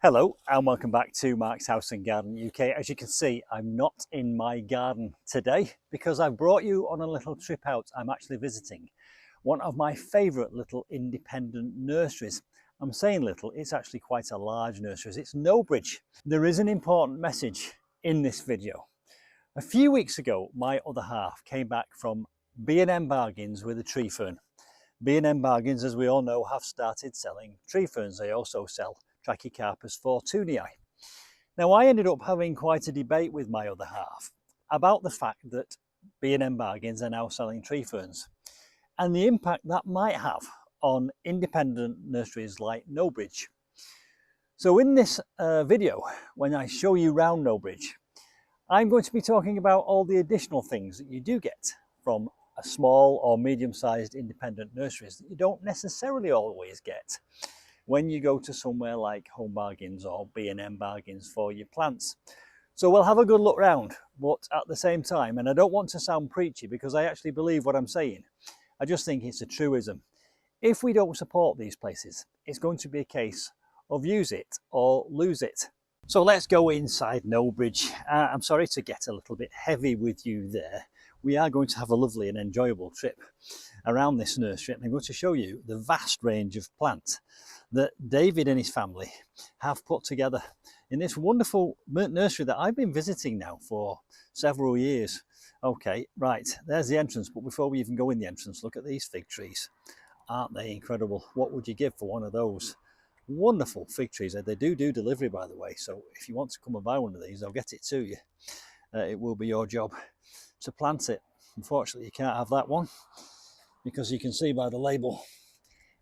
Hello and welcome back to Mark's House and Garden UK. As you can see, I'm not in my garden today because I've brought you on a little trip out. I'm actually visiting one of my favourite little independent nurseries. I'm saying little, it's actually quite a large nursery. It's Nobridge. There is an important message in this video. A few weeks ago, my other half came back from B&M Bargains with a tree fern. B&M Bargains, as we all know, have started selling tree ferns. They also sell Trachycarpus fortunei. Now, I ended up having quite a debate with my other half about the fact that B&M Bargains are now selling tree ferns and the impact that might have on independent nurseries like Nobridge. So in this video, when I show you round Nobridge, I'm going to be talking about all the additional things that you do get from a small or medium-sized independent nurseries that you don't necessarily always get when you go to somewhere like Home Bargains or B&M Bargains for your plants. So we'll have a good look round, but at the same time, and I don't want to sound preachy because I actually believe what I'm saying, I just think it's a truism. If we don't support these places, it's going to be a case of use it or lose it. So let's go inside Nobridge. I'm sorry to get a little bit heavy with you there. We are going to have a lovely and enjoyable trip around this nursery, and I'm going to show you the vast range of plants that David and his family have put together in this wonderful nursery that I've been visiting now for several years. Okay, right, there's the entrance, but before we even go in the entrance, look at these fig trees. Aren't they incredible? What would you give for one of those? Wonderful fig trees. They do delivery, by the way, so if you want to come and buy one of these, they'll get it to you. It will be your job to plant it. Unfortunately, you can't have that one because you can see by the label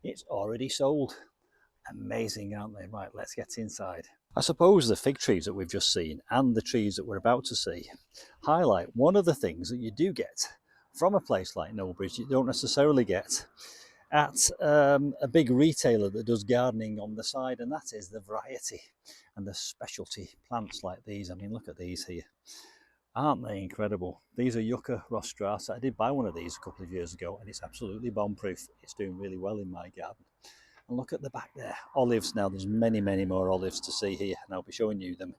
it's already sold. Amazing, aren't they? Right, let's get inside. I suppose the fig trees that we've just seen and the trees that we're about to see highlight one of the things that you do get from a place like Nobridge you don't necessarily get at a big retailer that does gardening on the side, and that is the variety and the specialty plants like these. I mean, look at these here. Aren't they incredible? These are Yucca rostrata. I did buy one of these a couple of years ago and it's absolutely bomb-proof. It's doing really well in my garden. And look at the back there, olives. Now there's many more olives to see here, and I'll be showing you them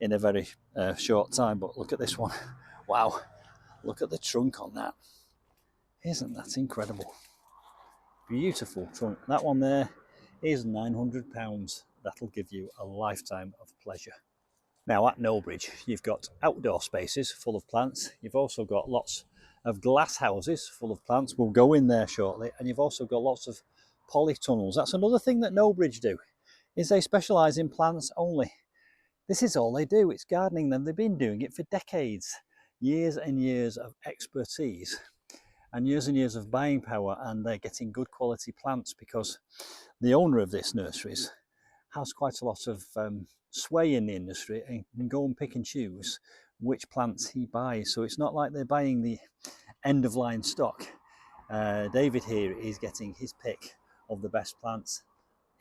in a very short time, but look at this one. Wow, look at the trunk on that. Isn't that incredible? Beautiful trunk. That one there is £900. That'll give you a lifetime of pleasure. Now at Nobridge, you've got outdoor spaces full of plants. You've also got lots of glass houses full of plants. We'll go in there shortly. And you've also got lots of polytunnels. That's another thing that Nobridge do, is they specialise in plants only. This is all they do. It's gardening them. They've been doing it for decades. Years and years of expertise and years of buying power, and they're getting good quality plants because the owner of this nurseries has quite a lot of sway in the industry and can go and pick and choose which plants he buys. So it's not like they're buying the end of line stock. David here is getting his pick of the best plants.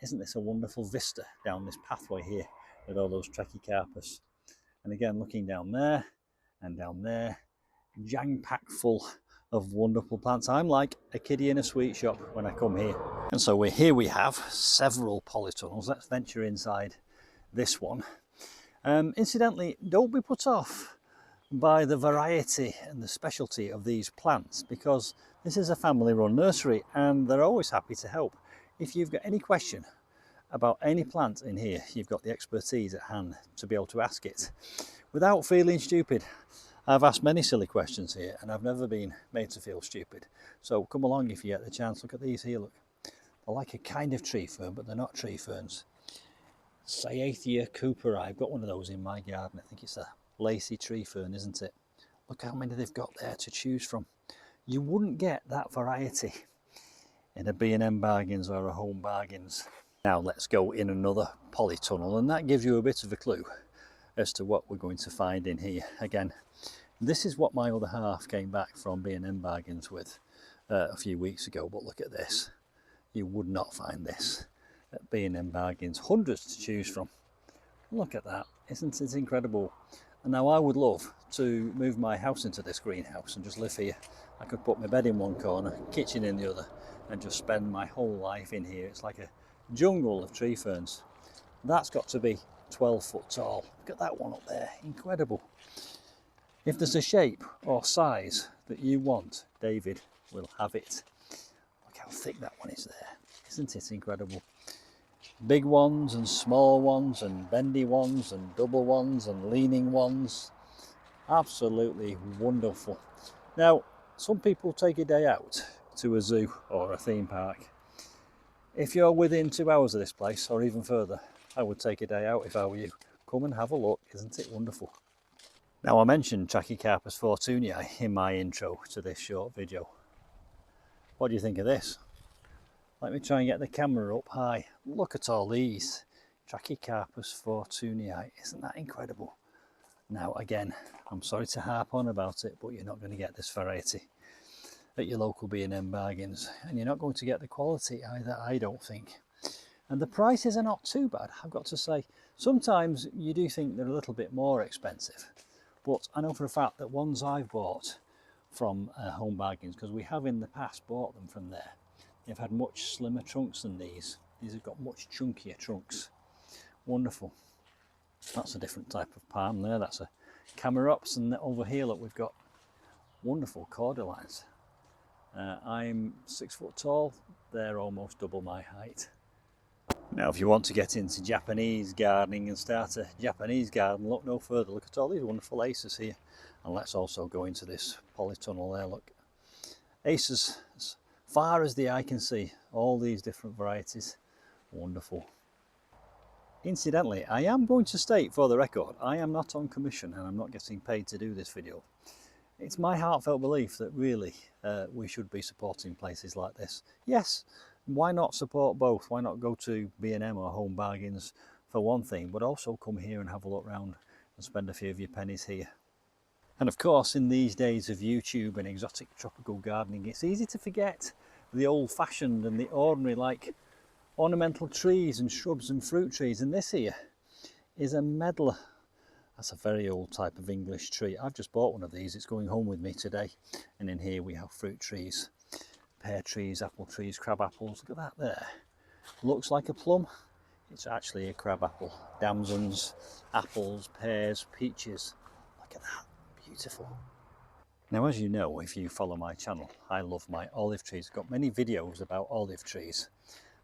Isn't this a wonderful vista down this pathway here with all those Trachycarpus? And again, looking down there and down there, jam-packed full of wonderful plants. I'm like a kiddie in a sweet shop when I come here. And so we have several polytunnels. Let's venture inside this one. Incidentally, don't be put off by the variety and the specialty of these plants, because this is a family-run nursery and they're always happy to help. If you've got any question about any plant in here, you've got the expertise at hand to be able to ask it without feeling stupid. I've asked many silly questions here and I've never been made to feel stupid. So come along if you get the chance. Look at these here, look. They're like a kind of tree fern, but they're not tree ferns. Cyathea cooperi. I've got one of those in my garden. I think it's a lacy tree fern, isn't it? Look how many they've got there to choose from. You wouldn't get that variety in a B&M Bargains or a Home Bargains. Now let's go in another polytunnel, and that gives you a bit of a clue as to what we're going to find in here. Again, this is what my other half came back from B&M Bargains with a few weeks ago, but look at this. You would not find this at B&M Bargains. Hundreds to choose from. Look at that, isn't it incredible? And now I would love to move my house into this greenhouse and just live here. I could put my bed in one corner, kitchen in the other, and just spend my whole life in here. It's like a jungle of tree ferns. That's got to be 12 foot tall. Look at that one up there, incredible. If there's a shape or size that you want, David will have it. Look how thick that one is there. Isn't it incredible? Big ones and small ones and bendy ones and double ones and leaning ones. Absolutely wonderful. Now, some people take a day out to a zoo or a theme park. If you're within 2 hours of this place or even further, I would take a day out if I were you. Come and have a look, isn't it wonderful? Now, I mentioned Trachycarpus fortunei in my intro to this short video. What do you think of this? Let me try and get the camera up high. Look at all these. Trachycarpus fortunei. Isn't that incredible? Now, again, I'm sorry to harp on about it, but you're not going to get this variety at your local B&M Bargains. And you're not going to get the quality either, I don't think. And the prices are not too bad, I've got to say. Sometimes you do think they're a little bit more expensive. But I know for a fact that ones I've bought from Home Bargains, because we have in the past bought them from there, they've had much slimmer trunks than these. These have got much chunkier trunks. Wonderful. That's a different type of palm there. That's a Camarops, and over here, look, we've got wonderful Cordylines. I'm 6 foot tall. They're almost double my height. Now, if you want to get into Japanese gardening and start a Japanese garden, look no further. Look at all these wonderful Acers here. And let's also go into this polytunnel there, look. Acers, as far as the eye can see, all these different varieties. Wonderful. Incidentally, I am going to state for the record, I am not on commission and I'm not getting paid to do this video. It's my heartfelt belief that really we should be supporting places like this. Yes, why not support both? Why not go to B&M or Home Bargains for one thing, but also come here and have a look round and spend a few of your pennies here. And of course, in these days of YouTube and exotic tropical gardening, it's easy to forget the old-fashioned and the ordinary, like ornamental trees and shrubs and fruit trees. And this here is a medlar. That's a very old type of English tree. I've just bought one of these. It's going home with me today. And in here we have fruit trees, pear trees, apple trees, crab apples. Look at that there. Looks like a plum. It's actually a crab apple. Damsons, apples, pears, peaches. Look at that. Beautiful. Now, as you know, if you follow my channel, I love my olive trees. I've got many videos about olive trees.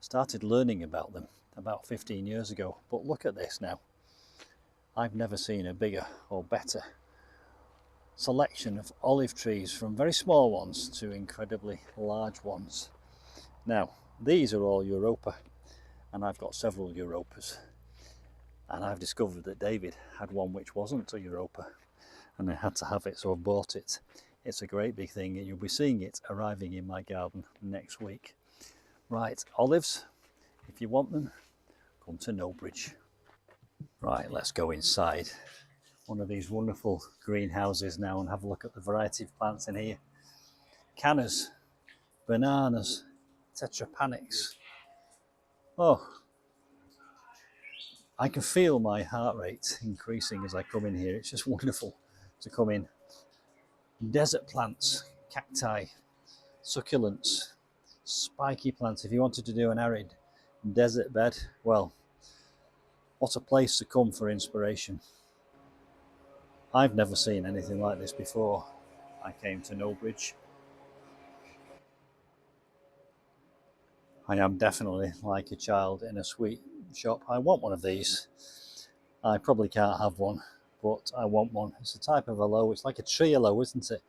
Started learning about them about 15 years ago. But look at this now. I've never seen a bigger or better selection of olive trees, from very small ones to incredibly large ones. Now, these are all Europa, and I've got several Europas. And I've discovered that David had one which wasn't a Europa, and I had to have it, so I've bought it. It's a great big thing, and you'll be seeing it arriving in my garden next week. Right, olives, if you want them, come to Nobridge. Right, let's go inside one of these wonderful greenhouses now and have a look at the variety of plants in here. Cannas, bananas, Tetrapanax. Oh, I can feel my heart rate increasing as I come in here. It's just wonderful to come in. Desert plants, cacti, succulents, spiky plants. If you wanted to do an arid desert bed, well, what a place to come for inspiration. I've never seen anything like this before I came to Nobridge. I am definitely like a child in a sweet shop. I want one of these. I probably can't have one, but I want one. It's a type of aloe. It's like a tree aloe, isn't it?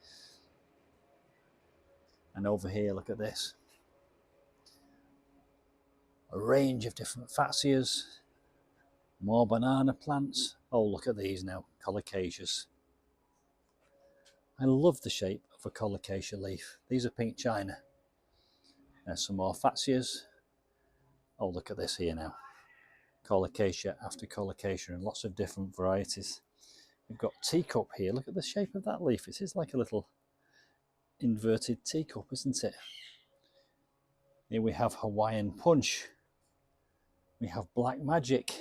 And over here, look at this. A range of different Fatsias. More banana plants. Oh, look at these now. Colocasias. I love the shape of a Colocasia leaf. These are pink china. There's some more Fatsias. Oh, look at this here now. Colocasia after Colocasia, and lots of different varieties. We've got teacup here. Look at the shape of that leaf. It is like a little inverted teacup, isn't it? Here we have Hawaiian punch. We have black magic.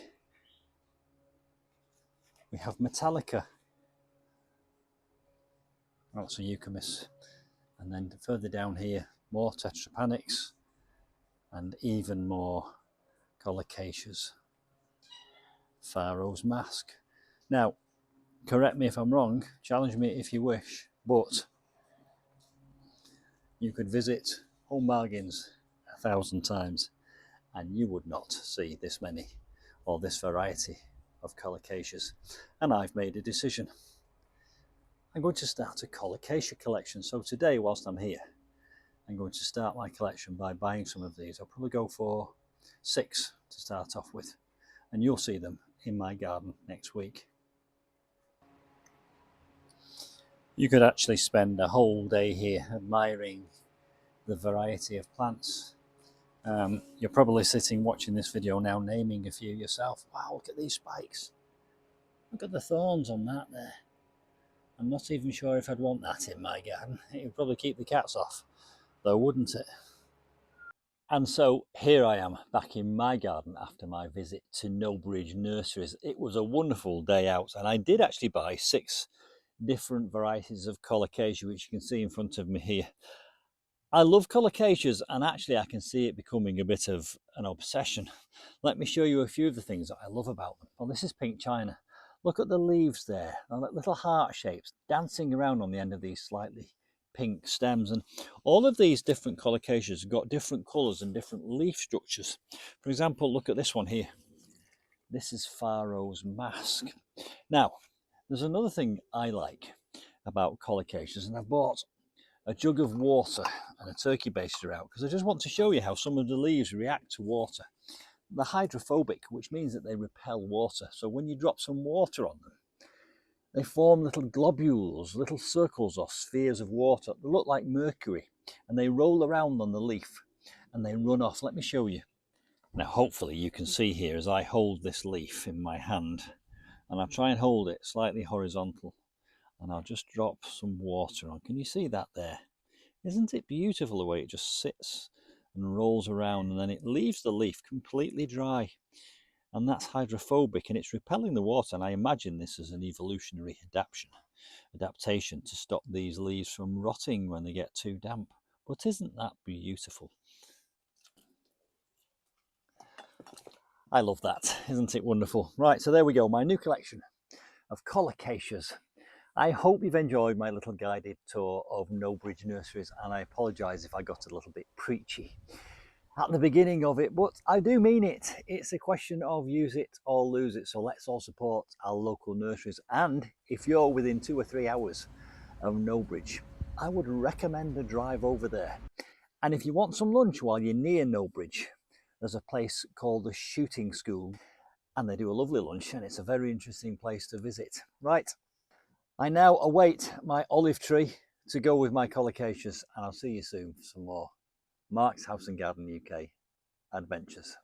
We have metallica. That's a Yucca. And then further down here, more Tetrapanax and even more Colocasias. Pharaoh's Mask. Now, correct me if I'm wrong, challenge me if you wish, but you could visit Home Bargains 1,000 times and you would not see this many or this variety of Colocasias. And I've made a decision. I'm going to start a Colocasia collection. So today, whilst I'm here, I'm going to start my collection by buying some of these. I'll probably go for 6 to start off with, and you'll see them in my garden next week. You could actually spend a whole day here admiring the variety of plants. You're probably sitting watching this video now naming a few yourself. Wow, look at these spikes. Look at the thorns on that there. I'm not even sure if I'd want that in my garden. It would probably keep the cats off, though, wouldn't it? And so here I am back in my garden after my visit to Nobridge Nurseries. It was a wonderful day out, and I did actually buy 6 different varieties of Colocasia, which you can see in front of me here. I love Colocasias, and actually I can see it becoming a bit of an obsession. Let me show you a few of the things that I love about them. Well, this is pink china. Look at the leaves there, and like little heart shapes dancing around on the end of these slightly pink stems. And all of these different Colocasias have got different colours and different leaf structures. For example, look at this one here. This is Pharaoh's Mask. Now, there's another thing I like about Colocasias, and I bought a jug of water and a turkey baster out because I just want to show you how some of the leaves react to water. They're hydrophobic, which means that they repel water. So when you drop some water on them, they form little globules, little circles or spheres of water that look like mercury, and they roll around on the leaf and they run off. Let me show you. Now, hopefully you can see here as I hold this leaf in my hand, and I'll try and hold it slightly horizontal, and I'll just drop some water on. Can you see that there? Isn't it beautiful the way it just sits and rolls around, and then it leaves the leaf completely dry? And that's hydrophobic, and it's repelling the water. And I imagine this is an evolutionary adaptation to stop these leaves from rotting when they get too damp. But isn't that beautiful? I love that. Isn't it wonderful? Right, so there we go, my new collection of Colocasias. I hope you've enjoyed my little guided tour of Nobridge Nurseries, and I apologise if I got a little bit preachy at the beginning of it, but I do mean it. It's a question of use it or lose it, so let's all support our local nurseries. And if you're within 2 or 3 hours of Nobridge, I would recommend a drive over there. And if you want some lunch while you're near Nobridge, there's a place called the Shooting School, and they do a lovely lunch, and it's a very interesting place to visit. Right, I now await my olive tree to go with my Colocasias, and I'll see you soon for some more Mark's House and Garden UK adventures.